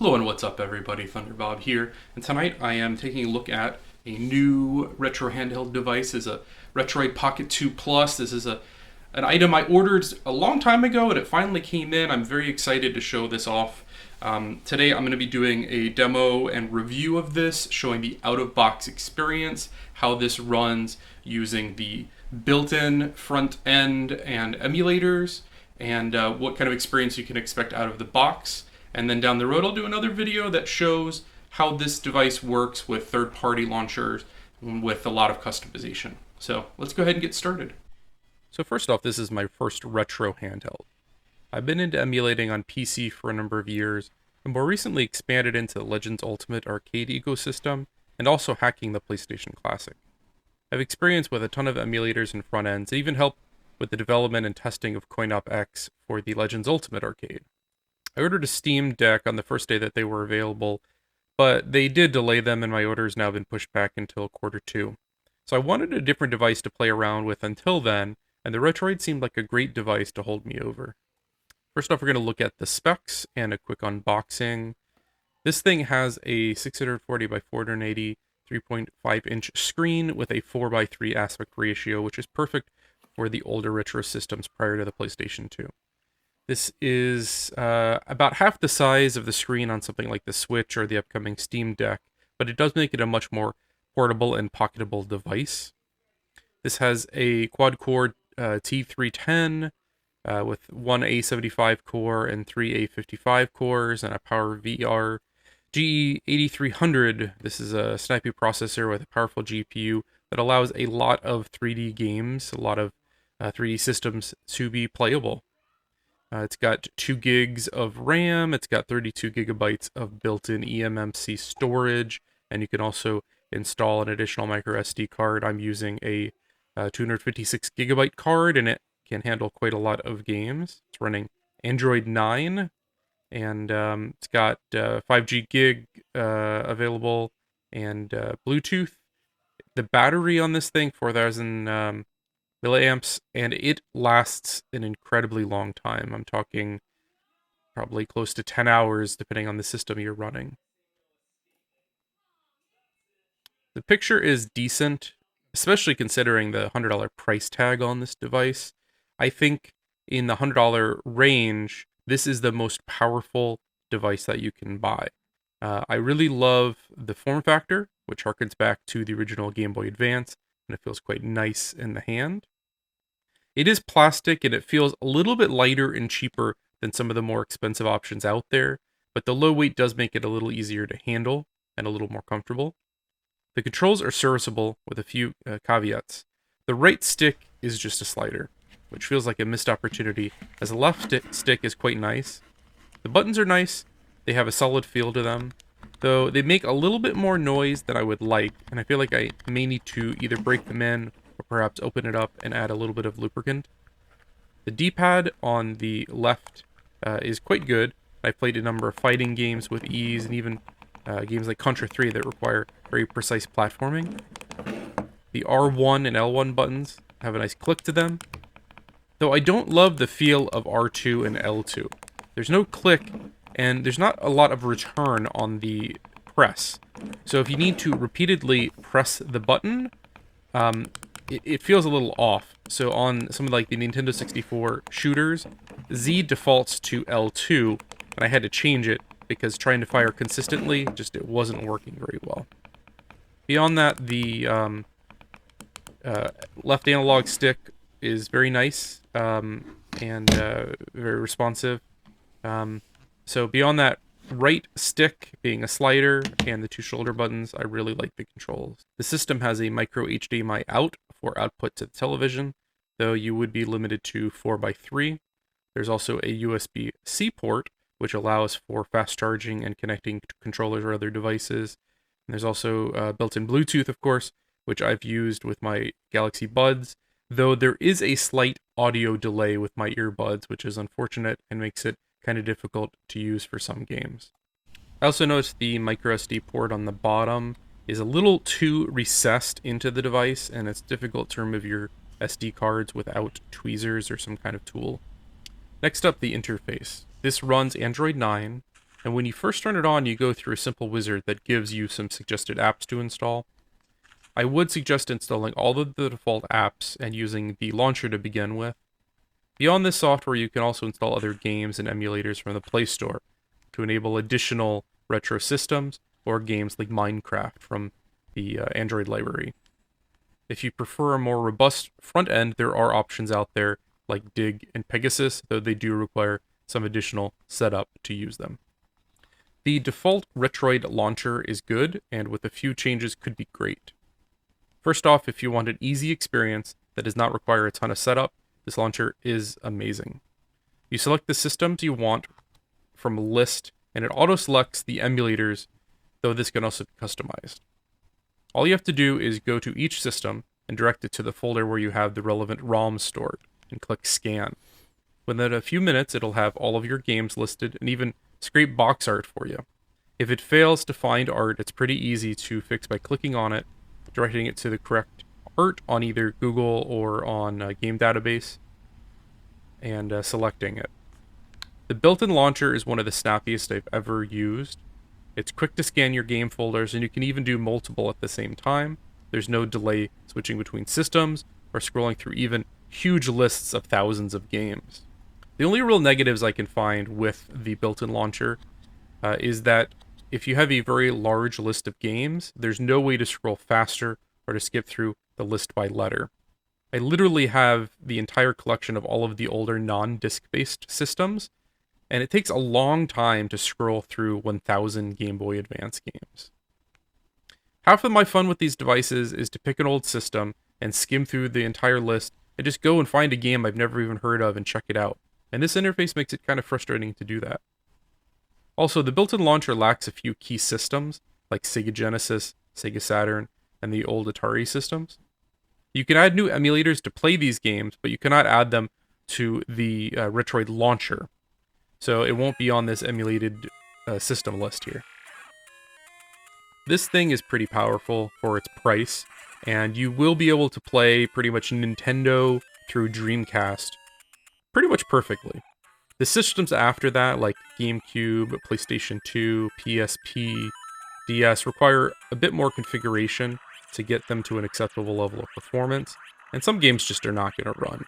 Hello and what's up everybody, ThunderBob here, and tonight I am taking a look at a new retro handheld device. This is a Retroid Pocket 2 Plus. This is an item I ordered a long time ago and it finally came in. I'm very excited to show this off. Today I'm going to be doing a demo and review of this, showing the out-of-box experience, how this runs using the built-in front end and emulators, and what kind of experience you can expect out of the box. And then down the road, I'll do another video that shows how this device works with third-party launchers with a lot of customization. So let's go ahead and get started. So first off, this is my first retro handheld. I've been into emulating on PC for a number of years, and more recently expanded into the Legends Ultimate arcade ecosystem, and also hacking the PlayStation Classic. I've experience with a ton of emulators and front ends, and even helped with the development and testing of CoinOp X for the Legends Ultimate arcade. I ordered a Steam Deck on the first day that they were available, but they did delay them and my order has now been pushed back until Q2. So I wanted a different device to play around with until then, and the Retroid seemed like a great device to hold me over. First off, we're going to look at the specs and a quick unboxing. This thing has a 640 by 480 3.5-inch screen with a 4:3 aspect ratio, which is perfect for the older retro systems prior to the PlayStation 2. This is about half the size of the screen on something like the Switch or the upcoming Steam Deck, but it does make it a much more portable and pocketable device. This has a quad-core T310 with one A75 core and three A55 cores and a PowerVR GE8300. This is a snappy processor with a powerful GPU that allows a lot of 3D games, a lot of 3D systems to be playable. It's got 2 gigs of RAM, it's got 32 gigabytes of built-in EMMC storage, and you can also install an additional micro SD card. I'm using a 256 gigabyte card, and it can handle quite a lot of games. It's running Android 9, and it's got 5G gig available, and Bluetooth. The battery on this thing, 4,000 milliamps, and it lasts an incredibly long time. I'm talking probably close to 10 hours depending on the system you're running. The picture is decent, especially considering the $100 price tag on this device. I think in the $100 range, this is the most powerful device that you can buy. I really love the form factor, which harkens back to the original Game Boy Advance, and it feels quite nice in the hand. It is plastic and it feels a little bit lighter and cheaper than some of the more expensive options out there, but the low weight does make it a little easier to handle and a little more comfortable. The controls are serviceable with a few caveats. The right stick is just a slider, which feels like a missed opportunity, as the left stick is quite nice. The buttons are nice, they have a solid feel to them, though they make a little bit more noise than I would like, and I feel like I may need to either break them in or perhaps open it up and add a little bit of lubricant. The D-pad on the left is quite good. I've played a number of fighting games with ease, and even games like Contra 3 that require very precise platforming. The R1 and L1 buttons have a nice click to them, though I don't love the feel of R2 and L2. There's no click, and there's not a lot of return on the press. So if you need to repeatedly press the button, it feels a little off. So on some of like the Nintendo 64 shooters, Z defaults to L2, and I had to change it because trying to fire consistently, it wasn't working very well. Beyond that, the left analog stick is very nice and very responsive. So beyond that, right stick being a slider and the 2 shoulder buttons, I really like the controls. The system has a micro HDMI out for output to the television, though you would be limited to 4:3. There's also a USB-C port, which allows for fast charging and connecting to controllers or other devices. And there's also built-in Bluetooth, of course, which I've used with my Galaxy Buds, though there is a slight audio delay with my earbuds, which is unfortunate and makes it kind of difficult to use for some games. I also noticed the microSD port on the bottom is a little too recessed into the device, and it's difficult to remove your SD cards without tweezers or some kind of tool. Next up, the interface. This runs Android 9, And when you first turn it on, you go through a simple wizard that gives you some suggested apps to install. I would suggest installing all of the default apps and using the launcher to begin with. Beyond this software, you can also install other games and emulators from the Play Store to enable additional retro systems or games like Minecraft from the Android library. If you prefer a more robust front end, there are options out there like Dig and Pegasus, though they do require some additional setup to use them. The default Retroid launcher is good, and with a few changes could be great. First off, if you want an easy experience that does not require a ton of setup, this launcher is amazing. You select the systems you want from a list, and it auto-selects the emulators, though this can also be customized. All you have to do is go to each system and direct it to the folder where you have the relevant ROMs stored, and click Scan. Within a few minutes, it'll have all of your games listed and even scrape box art for you. If it fails to find art, it's pretty easy to fix by clicking on it, directing it to the correct art on either Google or on a game database, and selecting it. The built-in launcher is one of the snappiest I've ever used. It's quick to scan your game folders, and you can even do multiple at the same time. There's no delay switching between systems or scrolling through even huge lists of thousands of games. The only real negatives I can find with the built-in launcher is that if you have a very large list of games, there's no way to scroll faster or to skip through the list by letter. I literally have the entire collection of all of the older non-disc-based systems, and it takes a long time to scroll through 1,000 Game Boy Advance games. Half of my fun with these devices is to pick an old system and skim through the entire list and just go and find a game I've never even heard of and check it out. And this interface makes it kind of frustrating to do that. Also, the built-in launcher lacks a few key systems, like Sega Genesis, Sega Saturn, and the old Atari systems. You can add new emulators to play these games, but you cannot add them to the Retroid launcher. So it won't be on this emulated system list here. This thing is pretty powerful for its price, and you will be able to play pretty much Nintendo through Dreamcast pretty much perfectly. The systems after that, like GameCube, PlayStation 2, PSP, DS, require a bit more configuration to get them to an acceptable level of performance, and some games just are not going to run.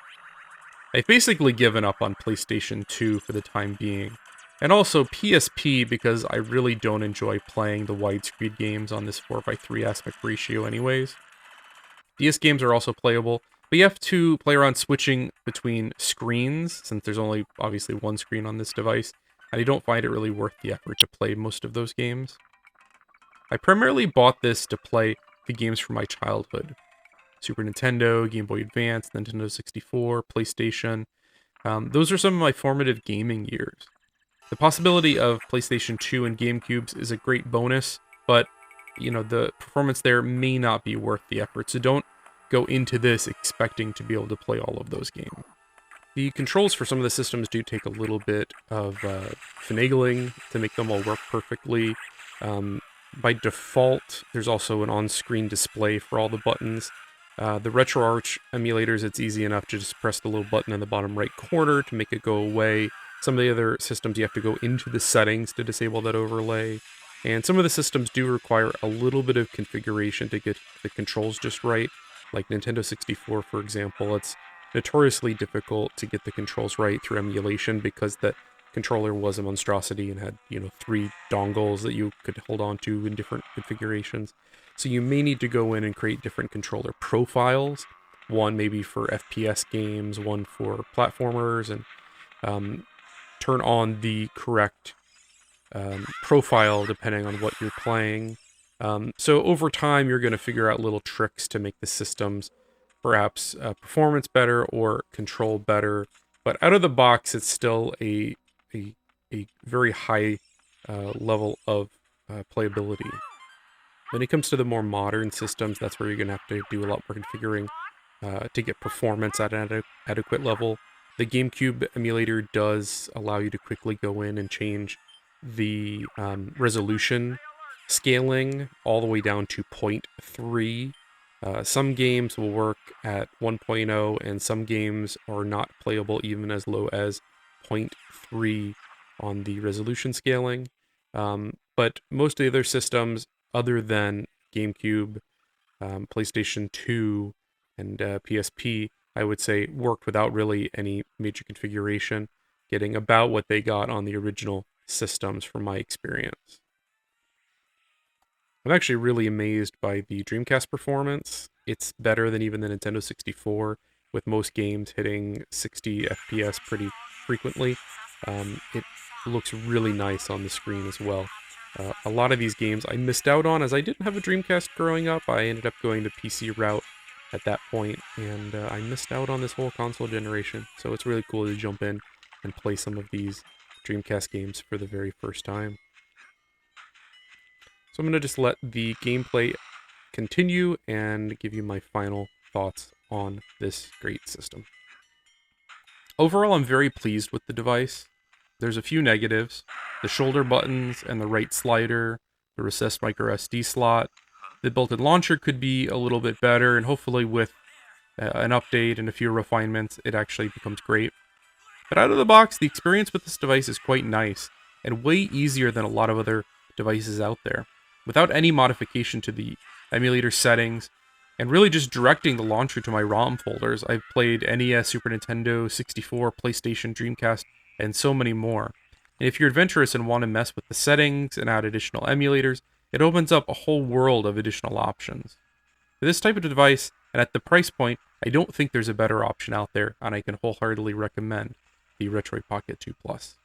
I've basically given up on PlayStation 2 for the time being, and also PSP because I really don't enjoy playing the widescreen games on this 4:3 aspect ratio anyways. DS games are also playable, but you have to play around switching between screens, since there's only obviously one screen on this device, and I don't find it really worth the effort to play most of those games. I primarily bought this to play the games from my childhood. Super Nintendo, Game Boy Advance, Nintendo 64, PlayStation. Those are some of my formative gaming years. The possibility of PlayStation 2 and GameCubes is a great bonus, but the performance there may not be worth the effort, so don't go into this expecting to be able to play all of those games. The controls for some of the systems do take a little bit of finagling to make them all work perfectly. By default, there's also an on-screen display for all the buttons. The RetroArch emulators, it's easy enough to just press the little button in the bottom right corner to make it go away. Some of the other systems, you have to go into the settings to disable that overlay. And some of the systems do require a little bit of configuration to get the controls just right. Like Nintendo 64, for example, it's notoriously difficult to get the controls right through emulation because the controller was a monstrosity and had, 3 dongles that you could hold on to in different configurations. So you may need to go in and create different controller profiles, one maybe for FPS games, one for platformers, and turn on the correct profile depending on what you're playing. So over time, you're going to figure out little tricks to make the systems perhaps performance better or control better. But out of the box, it's still a very high level of playability. When it comes to the more modern systems, that's where you're going to have to do a lot more configuring to get performance at an adequate level. The GameCube emulator does allow you to quickly go in and change the resolution scaling all the way down to 0.3. Some games will work at 1.0, and some games are not playable even as low as 0.3 on the resolution scaling. But most of the other systems, other than GameCube, PlayStation 2, and PSP, I would say worked without really any major configuration, getting about what they got on the original systems from my experience. I'm actually really amazed by the Dreamcast performance. It's better than even the Nintendo 64, with most games hitting 60 FPS pretty frequently. It looks really nice on the screen as well. A lot of these games I missed out on as I didn't have a Dreamcast growing up. I ended up going the PC route at that point, and I missed out on this whole console generation. So it's really cool to jump in and play some of these Dreamcast games for the very first time. So I'm going to just let the gameplay continue and give you my final thoughts on this great system. Overall, I'm very pleased with the device. There's a few negatives. The shoulder buttons and the right slider, the recessed micro SD slot. The built-in launcher could be a little bit better, and hopefully with an update and a few refinements, it actually becomes great. But out of the box, the experience with this device is quite nice, and way easier than a lot of other devices out there. Without any modification to the emulator settings, and really just directing the launcher to my ROM folders, I've played NES, Super Nintendo, 64, PlayStation, Dreamcast, and so many more. And if you're adventurous and want to mess with the settings and add additional emulators, it opens up a whole world of additional options. For this type of device, and at the price point, I don't think there's a better option out there, and I can wholeheartedly recommend the Retroid Pocket 2 Plus.